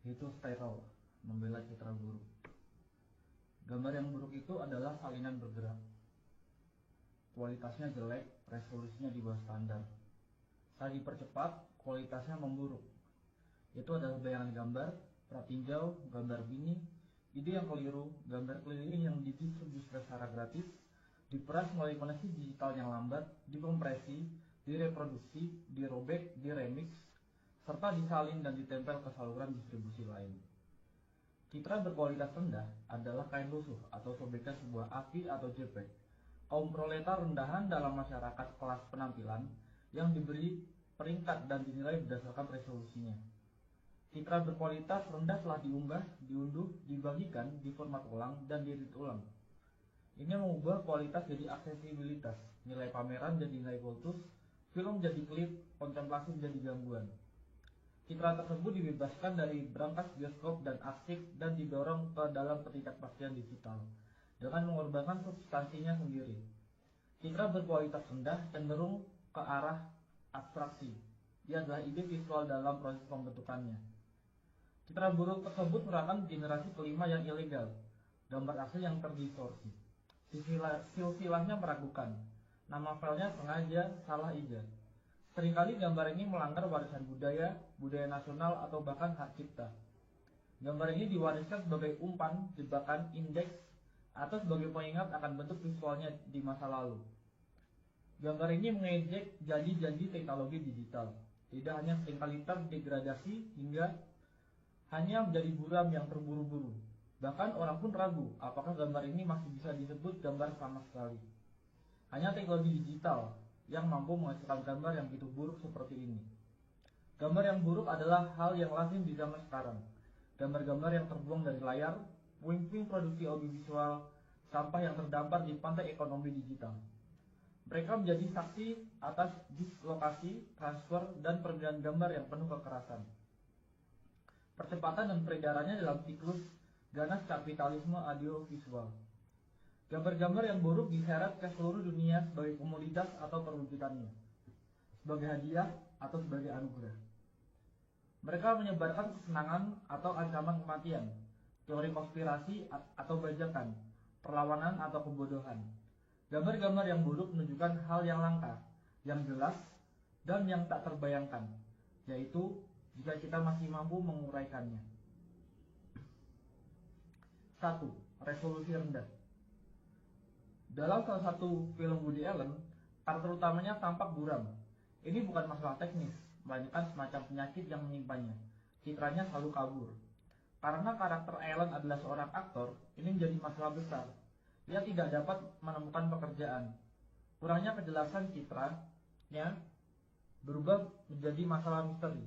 yaitu steril, membela citra buruk. Gambar yang buruk itu adalah salinan bergerak. Kualitasnya jelek, resolusinya di bawah standar. Saat dipercepat, kualitasnya memburuk. Itu adalah bayangan gambar, pratinjau, gambar bini, ide yang keliru, gambar keliling yang didistribusikan secara gratis, diperas melalui koneksi digital yang lambat, dikompresi, direproduksi, dirobek, diremix, serta disalin dan ditempel ke saluran distribusi lain. Citra berkualitas rendah adalah kain lusuh atau sobekan sebuah AVI atau JPEG. Kaum proletar rendahan dalam masyarakat kelas penampilan yang diberi peringkat dan dinilai berdasarkan resolusinya. Citra berkualitas rendah telah diunggah, diunduh, dibagikan, diformat ulang, dan diedit ulang. Ini mengubah kualitas jadi aksesibilitas, nilai pameran jadi nilai kultus, film jadi klip, kontemplasi menjadi gangguan. Citra tersebut dibebaskan dari berangkas bioskop dan arsip dan didorong ke dalam ketidakpastian digital dengan mengorbankan substansinya sendiri. Citra berkualitas rendah cenderung ke arah abstraksi. Ia adalah ide visual dalam proses pembentukannya. Citra buruk tersebut merupakan generasi kelima yang ilegal, gambar asli yang terdistorsi. Silsilahnya meragukan, nama filenya sengaja salah ijaz. Seringkali gambar ini melanggar warisan budaya, budaya nasional, atau bahkan hak cipta. Gambar ini diwariskan sebagai umpan, jebakan, indeks, atau sebagai pengingat akan bentuk visualnya di masa lalu. Gambar ini mengejek janji-janji teknologi digital. Tidak hanya seringkali terdegradasi hingga hanya menjadi buram yang terburu-buru. Bahkan orang pun ragu apakah gambar ini masih bisa disebut gambar sama sekali. Hanya teknologi digital yang mampu menghasilkan gambar yang begitu buruk seperti ini. Gambar yang buruk adalah hal yang lazim di zaman sekarang. Gambar-gambar yang terbuang dari layar, puing-puing produksi audiovisual, sampah yang terdampar di pantai ekonomi digital. Mereka menjadi saksi atas dislokasi, transfer, dan perbedaan gambar yang penuh kekerasan. Percepatan dan peredarannya dalam siklus ganas kapitalisme audiovisual. Gambar-gambar yang buruk diseret ke seluruh dunia sebagai komoditas atau perwujudannya, sebagai hadiah atau sebagai anugerah. Mereka menyebarkan kesenangan atau ancaman kematian, teori konspirasi atau bajakan, perlawanan atau kebodohan. Gambar-gambar yang buruk menunjukkan hal yang langka, yang jelas, dan yang tak terbayangkan, yaitu jika kita masih mampu menguraikannya. 1. Resolusi rendah. Dalam salah satu film Woody Allen, karakter utamanya tampak buram. Ini bukan masalah teknis, melainkan semacam penyakit yang menyimpannya. Citranya selalu kabur. Karena karakter Allen adalah seorang aktor, ini menjadi masalah besar. Ia tidak dapat menemukan pekerjaan. Kurangnya kejelasan citranya berubah menjadi masalah misteri.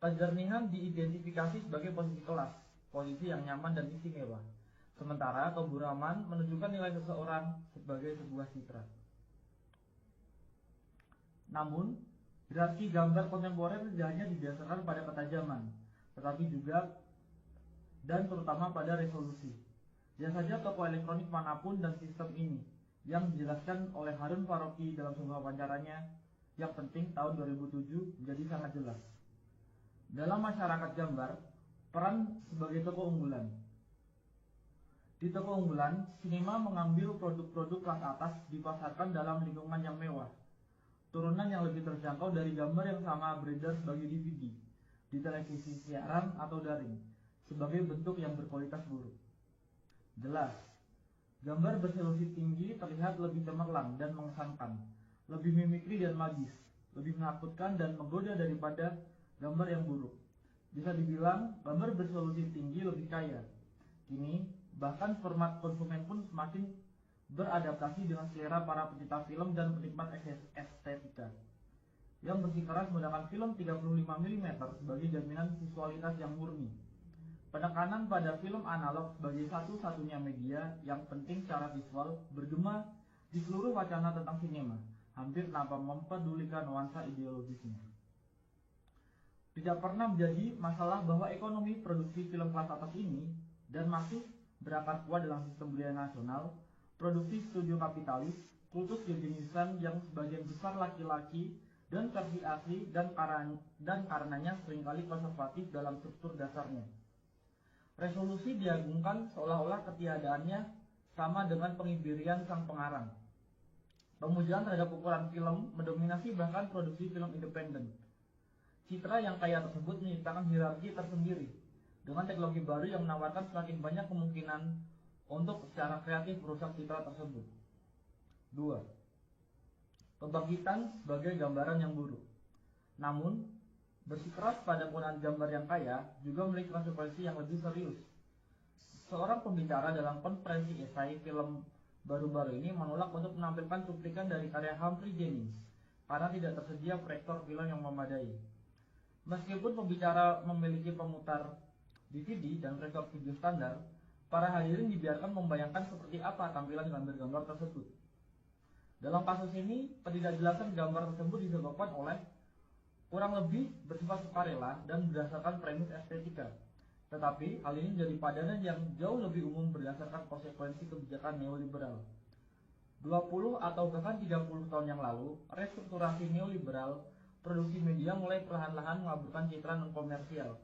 Kejernihan diidentifikasi sebagai posisi kelas, posisi yang nyaman dan istimewa. Sementara keburaman menunjukkan nilai seseorang sebagai sebuah citra. Namun, hierarki gambar kontemporer tidak hanya didasarkan pada ketajaman, tetapi juga dan terutama pada resolusi. Lihat saja toko elektronik manapun dan sistem ini, yang dijelaskan oleh Harun Faroki dalam sebuah wawancaranya yang penting tahun 2007 menjadi sangat jelas. Dalam masyarakat gambar, peran sebagai toko unggulan. Di toko unggulan, sinema mengambil produk-produk kelas atas dipasarkan dalam lingkungan yang mewah. Turunan yang lebih terjangkau dari gambar yang sama beredar sebagai DVD, di televisi siaran atau daring, sebagai bentuk yang berkualitas buruk. Jelas, gambar beresolusi tinggi terlihat lebih cemerlang dan mengesankan, lebih mimikri dan magis, lebih menakutkan dan menggoda daripada gambar yang buruk. Bisa dibilang, gambar beresolusi tinggi lebih kaya. Kini, bahkan format konsumen pun semakin beradaptasi dengan selera para pecinta film dan penikmat estetika yang bersikeras menggunakan film 35 mm sebagai jaminan visualitas yang murni. Penekanan pada film analog sebagai satu-satunya media yang penting secara visual bergema di seluruh wacana tentang sinema, hampir tanpa mempedulikan nuansa ideologisnya. Tidak pernah menjadi masalah bahwa ekonomi produksi film kelas atas ini dan masih berakar kuat dalam sistem budaya nasional, produksi studio kapitalis, kultus kejeniusan yang sebagian besar laki-laki dan versi asli dan karenanya seringkali konservatif dalam struktur dasarnya. Resolusi diagungkan seolah-olah ketiadaannya sama dengan pengibirian sang pengarang. Pemujaan terhadap ukuran film mendominasi bahkan produksi film independen. Citra yang kaya tersebut menciptakan hierarki tersendiri, dengan teknologi baru yang menawarkan semakin banyak kemungkinan untuk secara kreatif merusak citra tersebut. 2. Pembangkitan sebagai gambaran yang buruk. Namun, bersikeras pada penggunaan gambar yang kaya juga memiliki konsekuensi yang lebih serius. Seorang pembicara dalam konferensi esai film baru-baru ini menolak untuk menampilkan cuplikan dari karya Humphrey Jennings karena tidak tersedia proyektor film yang memadai. Meskipun pembicara memiliki pemutar DVD dan proyektor video standar, para hadirin dibiarkan membayangkan seperti apa tampilan gambar-gambar tersebut. Dalam kasus ini, ketidakjelasan gambar tersebut disebabkan oleh kurang lebih bersifat sukarela dan berdasarkan premis estetika. Tetapi hal ini menjadi padanan yang jauh lebih umum berdasarkan konsekuensi kebijakan neoliberal. 20 atau bahkan 30 tahun yang lalu, restrukturasi neoliberal, produksi media mulai perlahan-lahan mengaburkan citra non-komersial,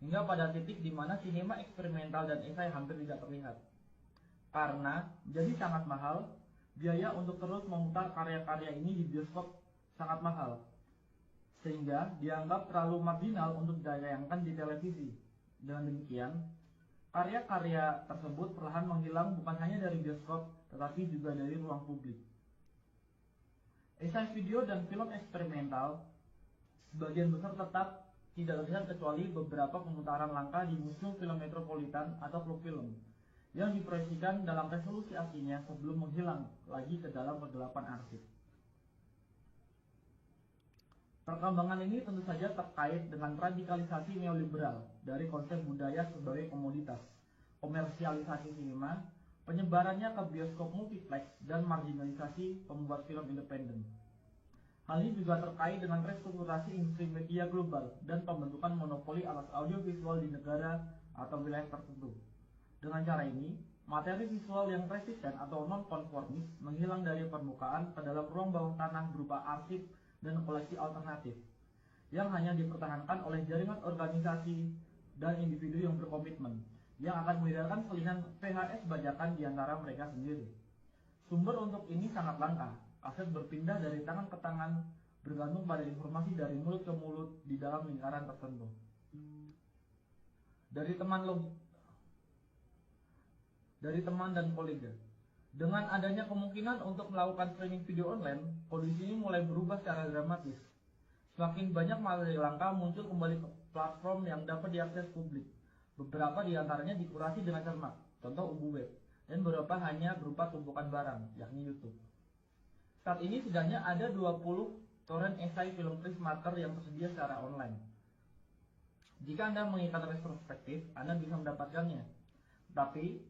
hingga pada titik di mana sinema eksperimental dan esai hampir tidak terlihat. Karena jadi sangat mahal, biaya untuk terus memutar karya-karya ini di bioskop sangat mahal, sehingga dianggap terlalu marginal untuk ditayangkan di televisi. Dengan demikian, karya-karya tersebut perlahan menghilang bukan hanya dari bioskop, tetapi juga dari ruang publik. Esai video dan film eksperimental sebagian besar tetap tidak terlihat kecuali beberapa pemutaran langka di museum film metropolitan atau klub film yang diproyeksikan dalam resolusi aslinya sebelum menghilang lagi ke dalam kegelapan arsip. Perkembangan ini tentu saja terkait dengan radikalisasi neoliberal dari konsep budaya sebagai komoditas, komersialisasi sinema, penyebarannya ke bioskop multiplex, dan marginalisasi pembuat film independen. Hal ini juga terkait dengan restrukturasi industri media global dan pembentukan monopoli atas audiovisual di negara atau wilayah tertentu. Dengan cara ini, materi visual yang resisten atau non-konformis menghilang dari permukaan ke dalam ruang bawah tanah berupa arsip dan koleksi alternatif yang hanya dipertahankan oleh jaringan organisasi dan individu yang berkomitmen yang akan mengedarkan selingan VHS bajakan di antara mereka sendiri. Sumber untuk ini sangat langka, aset berpindah dari tangan ke tangan bergantung pada informasi dari mulut ke mulut di dalam lingkaran tertentu. Dari teman dan kolega. Dengan adanya kemungkinan untuk melakukan streaming video online, kondisi ini mulai berubah secara dramatis. Semakin banyak materi langka muncul kembali ke platform yang dapat diakses publik. Beberapa di antaranya dikurasi dengan cermat, contoh Ubu Web, dan beberapa hanya berupa tumpukan barang, yakni YouTube. Saat ini setidaknya ada 20 torrent esai film Prismaker yang tersedia secara online. Jika Anda menginginkan retrospektif, Anda bisa mendapatkannya. Tapi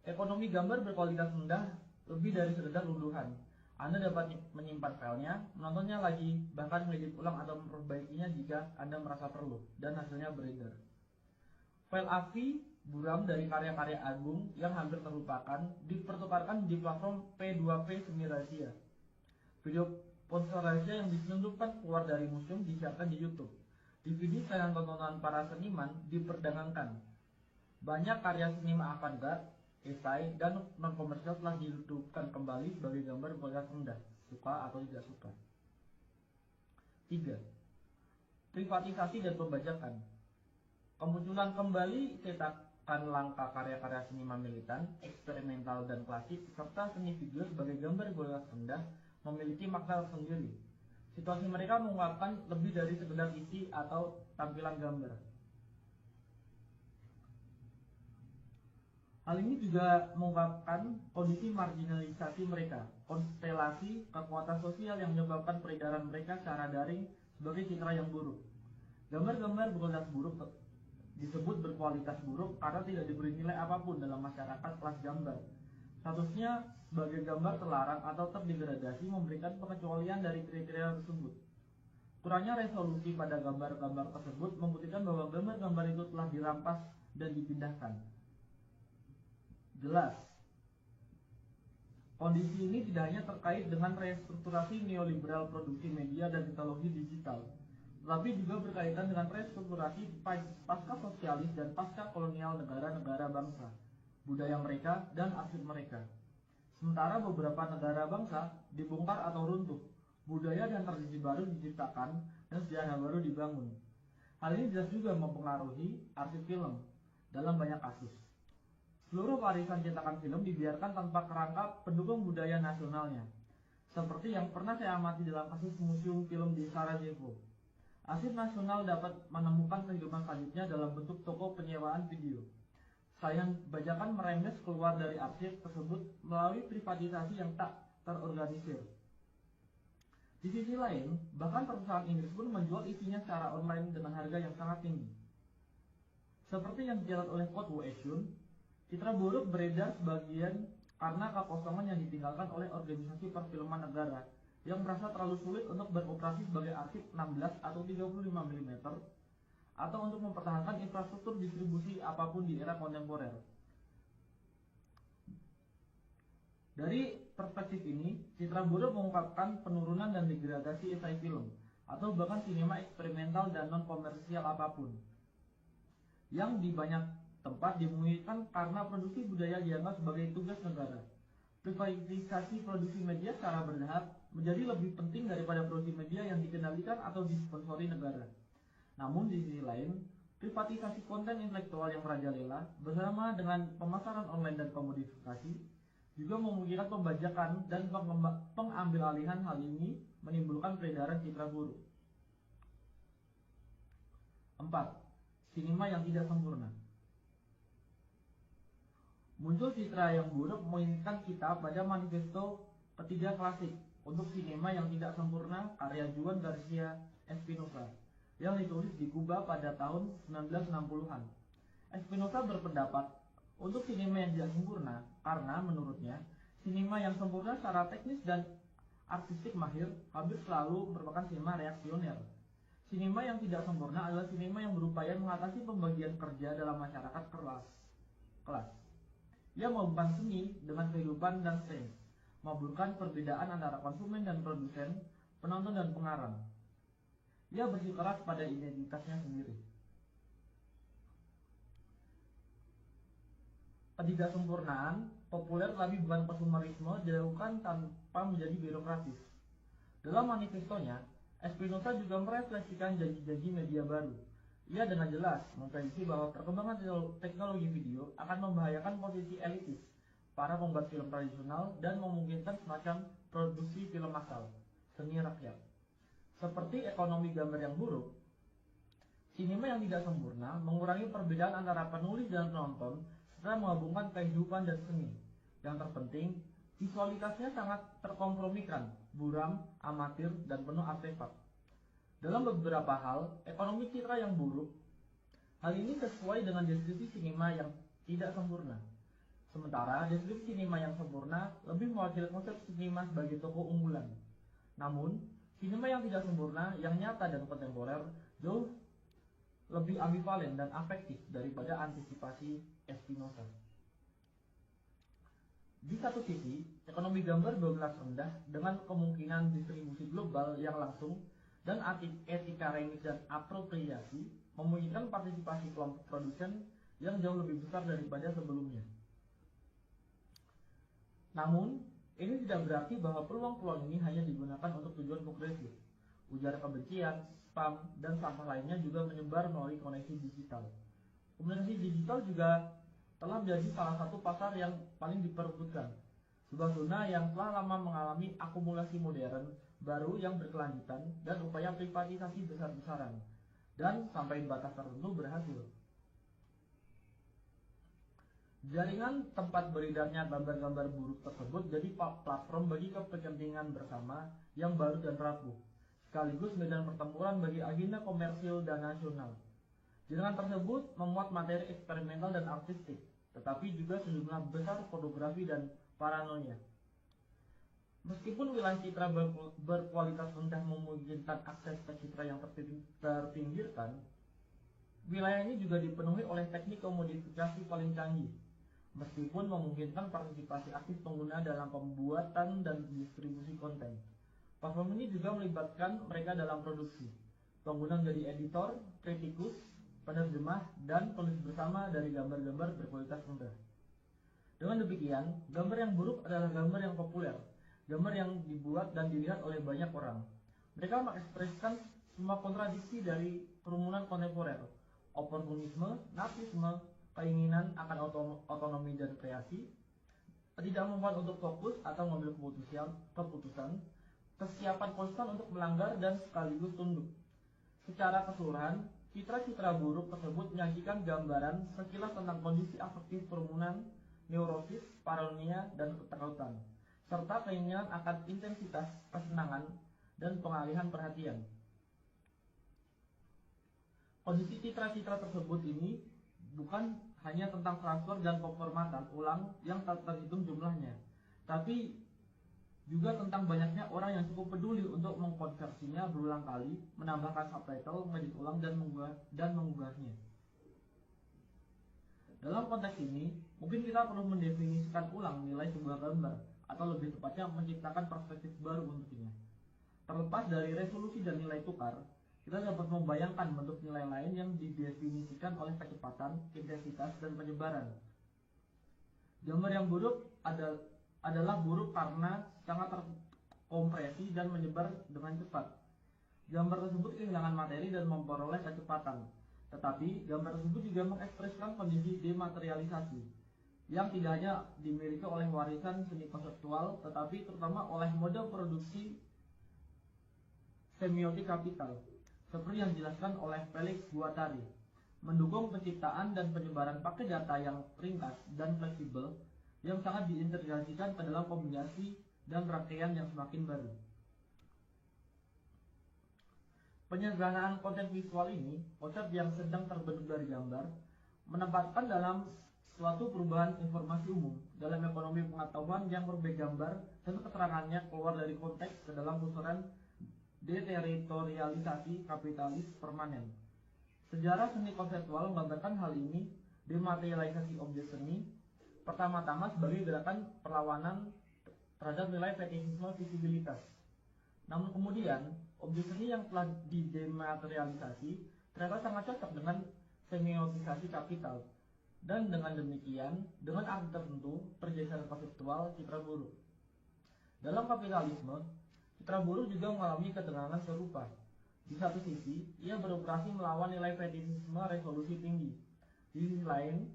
ekonomi gambar berkualitas rendah lebih dari sekedar unduhan. Anda dapat menyimpan filenya, menontonnya lagi, bahkan mengedit ulang atau memperbaikinya jika Anda merasa perlu, dan hasilnya beredar. File AVI buram dari karya-karya agung yang hampir terlupakan dipertukarkan di platform P2P semi rahasia. Video ponsel rahasia yang diselundupkan keluar dari museum disiarkan di YouTube. DVD sayang tontonan para seniman diperdagangkan. Banyak karya sinema avant-garde, esai, dan non-komersial telah dihidupkan kembali sebagai gambar berkualitas rendah, suka atau tidak suka. 3. Privatisasi dan pembajakan. Kemunculan kembali cetakan langka karya-karya seniman militan, eksperimental, dan klasik, serta seni video sebagai gambar berkualitas rendah memiliki makna tersendiri. Situasi mereka mengungkapkan lebih dari sekedar isi atau tampilan gambar. Hal ini juga mengungkapkan kondisi marginalisasi mereka, konstelasi kekuatan sosial yang menyebabkan peredaran mereka secara daring sebagai citra yang buruk. Gambar-gambar berkualitas buruk disebut berkualitas buruk karena tidak diberi nilai apapun dalam masyarakat kelas gambar. Statusnya sebagai gambar terlarang atau terdegradasi memberikan pengecualian dari kriteria tersebut. Kurangnya resolusi pada gambar-gambar tersebut membuktikan bahwa gambar-gambar itu telah dirampas dan dipindahkan. Jelas, Kondisi ini tidak hanya terkait dengan restrukturasi neoliberal produksi media dan teknologi digital, tetapi juga berkaitan dengan restrukturasi pasca sosialis dan pasca kolonial negara-negara bangsa, budaya mereka, dan arsip mereka. Sementara beberapa negara bangsa dibongkar atau runtuh, budaya dan tradisi baru diciptakan, dan sejarah baru dibangun. Hal ini jelas juga mempengaruhi arsip film dalam banyak kasus. Seluruh warisan cetakan film dibiarkan tanpa kerangka pendukung budaya nasionalnya, seperti yang pernah saya amati dalam kasus museum film di Sarajevo. Arsip nasional dapat menemukan kehidupan selanjutnya dalam bentuk toko penyewaan video. Sayang bajakan merembes keluar dari arsip tersebut melalui privatisasi yang tak terorganisir. Di sisi lain, bahkan perusahaan Inggris pun menjual isinya secara online dengan harga yang sangat tinggi. Seperti yang dicatat oleh Kotwo Eshun, citra buruk beredar sebagian karena kekosongan yang ditinggalkan oleh organisasi perfilman negara yang merasa terlalu sulit untuk beroperasi sebagai arsip 16 atau 35 mm atau untuk mempertahankan infrastruktur distribusi apapun di era kontemporer. Dari perspektif ini, citra buruk mengungkapkan penurunan dan degradasi esai film atau bahkan sinema eksperimental dan non-komersial apapun yang di banyak tempat dimungkinkan karena produksi budaya dianggap sebagai tugas negara. Privatisasi produksi media secara bertahap menjadi lebih penting daripada produksi media yang dikendalikan atau disponsori negara. Namun di sisi lain, privatisasi konten intelektual yang merajalela bersama dengan pemasaran online dan komodifikasi juga memungkinkan pembajakan dan pengambilalihan. Hal ini menimbulkan peredaran citra buruk. 4. Sinema yang tidak sempurna. Muncul citra yang buruk menginginkan kita pada manifesto ketiga klasik untuk sinema yang tidak sempurna karya Juan Garcia Espinosa yang ditulis di Kuba pada tahun 1960-an. Espinosa berpendapat untuk sinema yang tidak sempurna karena menurutnya sinema yang sempurna secara teknis dan artistik mahir hampir selalu merupakan sinema reaksioner. Sinema yang tidak sempurna adalah sinema yang berupaya mengatasi pembagian kerja dalam masyarakat kelas. Ia menghubungkan seni dengan kehidupan dan sains, mengaburkan perbedaan antara konsumen dan produsen, penonton dan pengarang. Ia bersikeras pada identitasnya sendiri. Ketidaksempurnaan populer tapi bukan konsumerisme dilakukan tanpa menjadi birokratis. Dalam manifestonya, Espinosa juga merefleksikan janji-janji media baru. Ia dengan jelas memprediksi bahwa perkembangan teknologi video akan membahayakan posisi elitis para pembuat film tradisional dan memungkinkan semacam produksi film massal, seni rakyat. Seperti ekonomi gambar yang buruk, sinema yang tidak sempurna mengurangi perbedaan antara penulis dan penonton serta menggabungkan kehidupan dan seni. Yang terpenting, visualitasnya sangat terkompromikan, buram, amatir, dan penuh artefak. Dalam beberapa hal, ekonomi citra yang buruk, hal ini sesuai dengan deskripsi sinema yang tidak sempurna. Sementara deskripsi sinema yang sempurna lebih mewakili konsep sinema sebagai tokoh unggulan. Namun, sinema yang tidak sempurna, yang nyata dan kontemporer, jauh lebih ambivalen dan afektif daripada antisipasi Espinosa. Di satu sisi, ekonomi gambar berkelas rendah dengan kemungkinan distribusi global yang langsung dan etika remix dan apropriasi memungkinkan partisipasi kelompok produsen yang jauh lebih besar daripada sebelumnya. Namun, ini tidak berarti bahwa peluang-peluang ini hanya digunakan untuk tujuan progresif. Ujar kebencian, spam, dan sampah lainnya juga menyebar melalui koneksi digital. Komunikasi digital juga telah menjadi salah satu pasar yang paling diperebutkan. Sebuah zona yang telah lama mengalami akumulasi modern baru yang berkelanjutan dan upaya privatisasi besar-besaran, dan sampai batas tertentu berhasil. Jaringan tempat beredarnya gambar-gambar buruk tersebut jadi platform bagi kepentingan bersama yang baru dan rapuh, sekaligus medan pertempuran bagi agenda komersil dan nasional. Jaringan tersebut memuat materi eksperimental dan artistik, tetapi juga sejumlah besar pornografi dan paranoia. Meskipun wilayah citra berkualitas rendah memungkinkan akses ke citra yang terpinggirkan, wilayah ini juga dipenuhi oleh teknik komodifikasi paling canggih. meskipun memungkinkan partisipasi aktif pengguna dalam pembuatan dan distribusi konten. Platform ini juga melibatkan mereka dalam produksi. Pengguna menjadi editor, kritikus, penerjemah, dan penulis bersama dari gambar-gambar berkualitas rendah. Dengan demikian, gambar yang buruk adalah gambar yang populer, gambar yang dibuat dan dilihat oleh banyak orang. Mereka mengekspresikan semua kontradiksi dari kerumunan kontemporer, oportunisme, narsisme, keinginan akan otonomi dan kreasi, ketidakmampuan untuk fokus atau mengambil keputusan, kesiapan konstan untuk melanggar dan sekaligus tunduk. Secara keseluruhan, citra-citra buruk tersebut menyajikan gambaran sekilas tentang kondisi afektif kerumunan, neurosis, paranoia, dan ketakutan, serta keinginan akan intensitas kesenangan dan pengalihan perhatian. Kondisi citra-citra tersebut ini bukan hanya tentang transfer dan pemformatan ulang yang tak terhitung jumlahnya, tapi juga tentang banyaknya orang yang cukup peduli untuk mengkonversinya berulang kali, menambahkan subtitle, mengedit ulang, dan mengunggahnya. Dalam konteks ini, mungkin kita perlu mendefinisikan ulang nilai sebuah gambar, atau lebih tepatnya menciptakan perspektif baru untuknya. Terlepas dari resolusi dan nilai tukar, kita dapat membayangkan bentuk nilai lain yang didefinisikan oleh kecepatan, intensitas, dan penyebaran. Gambar yang buruk adalah buruk karena sangat terkompresi dan menyebar dengan cepat. Gambar tersebut kehilangan materi dan memperoleh kecepatan. Tetapi, gambar tersebut juga mengekspresikan kondisi dematerialisasi yang tidak hanya dimiliki oleh warisan seni konseptual, tetapi terutama oleh mode produksi semiotik kapital, seperti yang dijelaskan oleh Felix Guattari, mendukung penciptaan dan penyebaran paket data yang ringkas dan fleksibel yang sangat diintegrasikan ke dalam kombinasi dan rangkaian yang semakin baru. Penyederhanaan konten visual ini, konsep yang sedang terbentuk dari gambar, menempatkan dalam suatu perubahan informasi umum dalam ekonomi pengetahuan yang berbagai gambar dan keterangannya keluar dari konteks ke dalam pusaran deteritorialisasi kapitalis permanen. Sejarah seni konseptual menggambarkan hal ini. Dematerialisasi objek seni pertama-tama sebagai gerakan perlawanan terhadap nilai fetishisme visibilitas. Namun kemudian, objek seni yang telah didematerialisasi ternyata sangat cocok dengan semiotisasi kapital. Dan dengan demikian, dengan arti tertentu, terjadi secara konseptual citra buruk. Dalam kapitalisme, citra buruk juga mengalami ketegangan serupa. Di satu sisi, ia beroperasi melawan nilai fetishisme resolusi tinggi. Di sisi lain,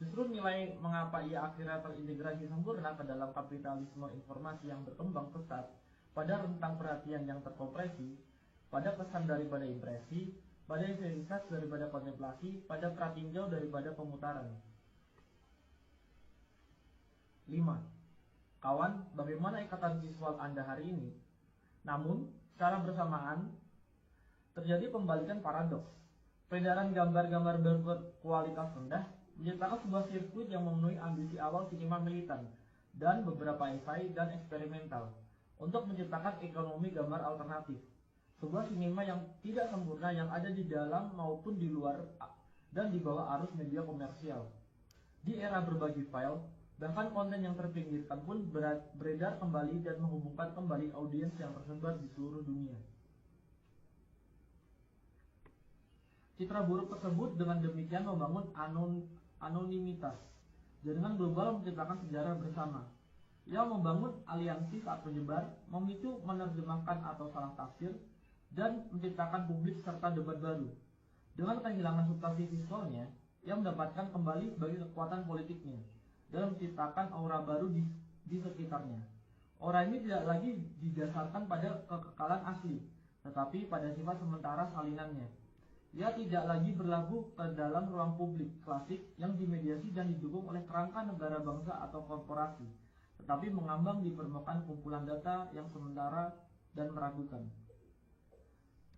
justru nilai mengapa ia akhirnya terintegrasi sempurna ke dalam kapitalisme informasi yang berkembang pesat, pada rentang perhatian yang terkompresi, pada kesan daripada impresi, pada intensitas daripada kontemplasi, pada pratinjau daripada pemutaran. 5. Kawan, bagaimana ikatan visual Anda hari ini? Namun, secara bersamaan, terjadi pembalikan paradoks. Peredaran gambar-gambar berkualitas rendah menciptakan sebuah sirkuit yang memenuhi ambisi awal sinema militan dan beberapa esai dan eksperimental untuk menciptakan ekonomi gambar alternatif. Sebuah sinema yang tidak sempurna yang ada di dalam maupun di luar dan di bawah arus media komersial. Di era berbagi file, bahkan konten yang terpinggirkan pun beredar kembali dan menghubungkan kembali audiens yang tersebar di seluruh dunia. Citra buruk tersebut dengan demikian membangun anonimitas. Jaringan global menciptakan sejarah bersama yang membangun aliansi saat menyebar, memicu menerjemahkan atau salah tafsir, dan menciptakan publik serta debat baru. Dengan kehilangan substansi visualnya, ia mendapatkan kembali sebagai kekuatan politiknya dan menciptakan aura baru di sekitarnya. Aura ini tidak lagi didasarkan pada kekekalan asli, tetapi pada sifat sementara salinannya. Ia tidak lagi berlabuh ke dalam ruang publik klasik yang dimediasi dan didukung oleh kerangka negara bangsa atau korporasi, tetapi mengambang di permukaan kumpulan data yang sementara dan meragukan.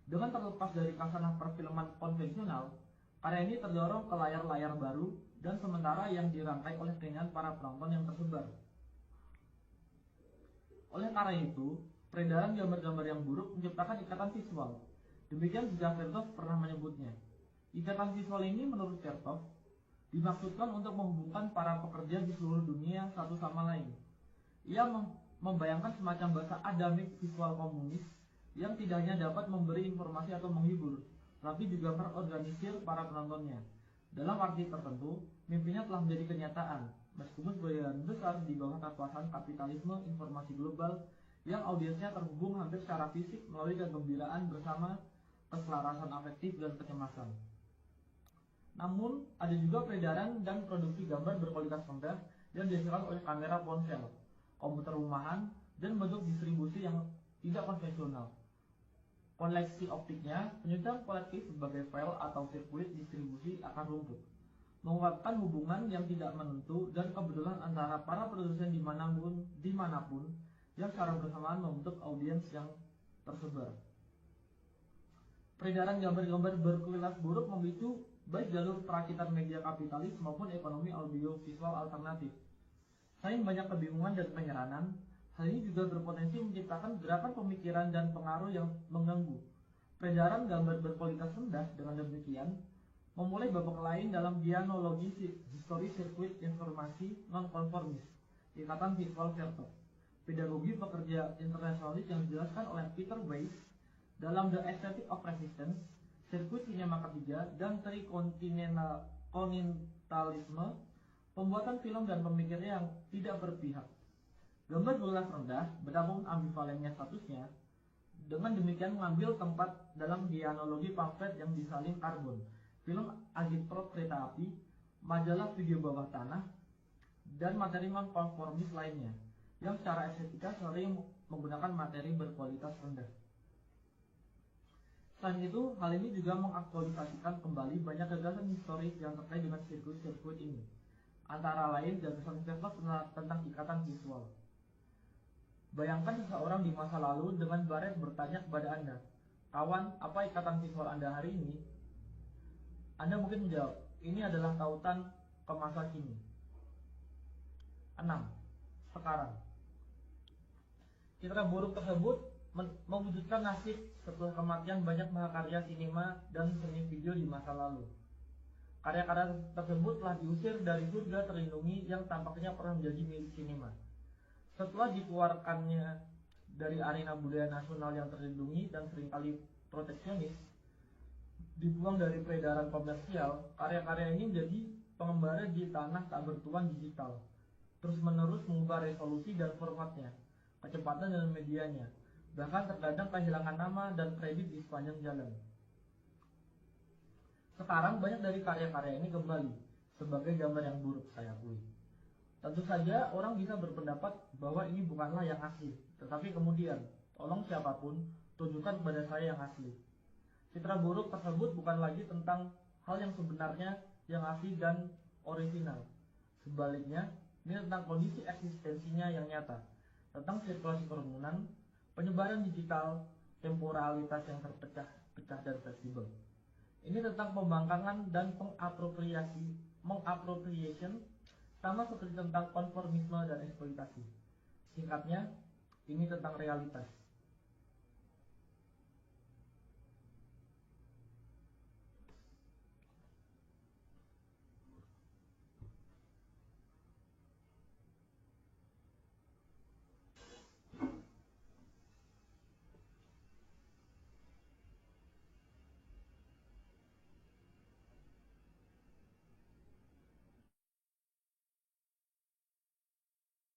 Dengan terlepas dari kasanah perfilman konvensional, karya ini terdorong ke layar-layar baru dan sementara yang dirangkai oleh keinginan para penonton yang tersebar. Oleh karena itu, peredaran gambar-gambar yang buruk menciptakan ikatan visual. Demikian juga Chertoff pernah menyebutnya. Ikatan visual ini menurut Chertoff dimaksudkan untuk menghubungkan para pekerja di seluruh dunia satu sama lain. Ia membayangkan semacam bahasa adamik visual komunis yang tidak hanya dapat memberi informasi atau menghibur, tapi juga terorganisir para penontonnya. Dalam arti tertentu, mimpinya telah menjadi kenyataan, meskipun sebagian besar di bawah kekuasaan kapitalisme informasi global yang audiensnya terhubung hampir secara fisik melalui kegembiraan bersama keselarasan afektif dan kecemasan. Namun, ada juga peredaran dan produksi gambar berkualitas rendah yang dihasilkan oleh kamera ponsel, komputer rumahan, dan bentuk distribusi yang tidak konvensional. Koleksi optiknya, penyusunan kolektif sebagai file atau sirkuit distribusi akan rumput, mengungkapkan hubungan yang tidak menentu dan kebetulan antara para produsen dimanapun yang secara bersamaan membentuk audiens yang tersebar. Peredaran gambar-gambar berkualitas buruk memicu baik jalur perakitan media kapitalis maupun ekonomi audiovisual alternatif. Selain banyak kebingungan dan penyeranan, hal ini juga berpotensi menciptakan gerakan pemikiran dan pengaruh yang mengganggu. Peredaran gambar berkualitas rendah dengan demikian memulai babak lain dalam dianologi histori sirkuit informasi nonkonformis, ikatan visual verto, pedagogi pekerja internasionalis yang dijelaskan oleh Peter Weiss dalam The Aesthetic of Resistance, sirkuit sinema ketiga, dan trikontinentalisme, pembuatan film dan pemikirnya yang tidak berpihak. Gambar berkualitas rendah, betapapun ambivalennya statusnya, dengan demikian mengambil tempat dalam dianologi pamflet yang disalin karbon, film agitprop kereta api, majalah video bawah tanah, dan materi nonkonformis lainnya, yang secara estetika sering menggunakan materi berkualitas rendah. Selain itu, hal ini juga mengaktualisasikan kembali banyak gagasan historis yang terkait dengan sirkuit-sirkuit ini. Antara lain, gagasan Vespa tentang ikatan visual. Bayangkan seseorang di masa lalu dengan baret bertanya kepada Anda, "Kawan, apa ikatan visual Anda hari ini?" Anda mungkin menjawab, "Ini adalah tautan ke masa kini." 6. Sekarang. Citra buruk tersebut mewujudkan nasib setelah kematian banyak mahakarya sinema dan seni video di masa lalu. Karya-karya tersebut telah diusir dari surga terlindungi yang tampaknya pernah menjadi milik sinema. Setelah dikeluarkannya dari arena budaya nasional yang terlindungi dan seringkali proteksionis, dibuang dari peredaran komersial, karya-karya ini menjadi pengembara di tanah tak bertuan digital, terus-menerus mengubah resolusi dan formatnya, kecepatan dan medianya, bahkan terkadang kehilangan nama dan kredit di sepanjang jalan. Sekarang banyak dari karya-karya ini kembali sebagai gambar yang buruk, saya akui. Tentu saja orang bisa berpendapat bahwa ini bukanlah yang asli, tetapi kemudian, tolong siapapun, tunjukkan kepada saya yang asli. Citra buruk tersebut bukan lagi tentang hal yang sebenarnya yang asli dan orisinal. Sebaliknya, ini tentang kondisi eksistensinya yang nyata, tentang sirkulasi kerumunan, penyebaran digital, temporalitas yang terpecah-pecah dan fleksibel. Ini tentang pembangkangan dan mengappropriation, sama seperti tentang konformisme dan eksploitasi. Singkatnya, ini tentang realitas.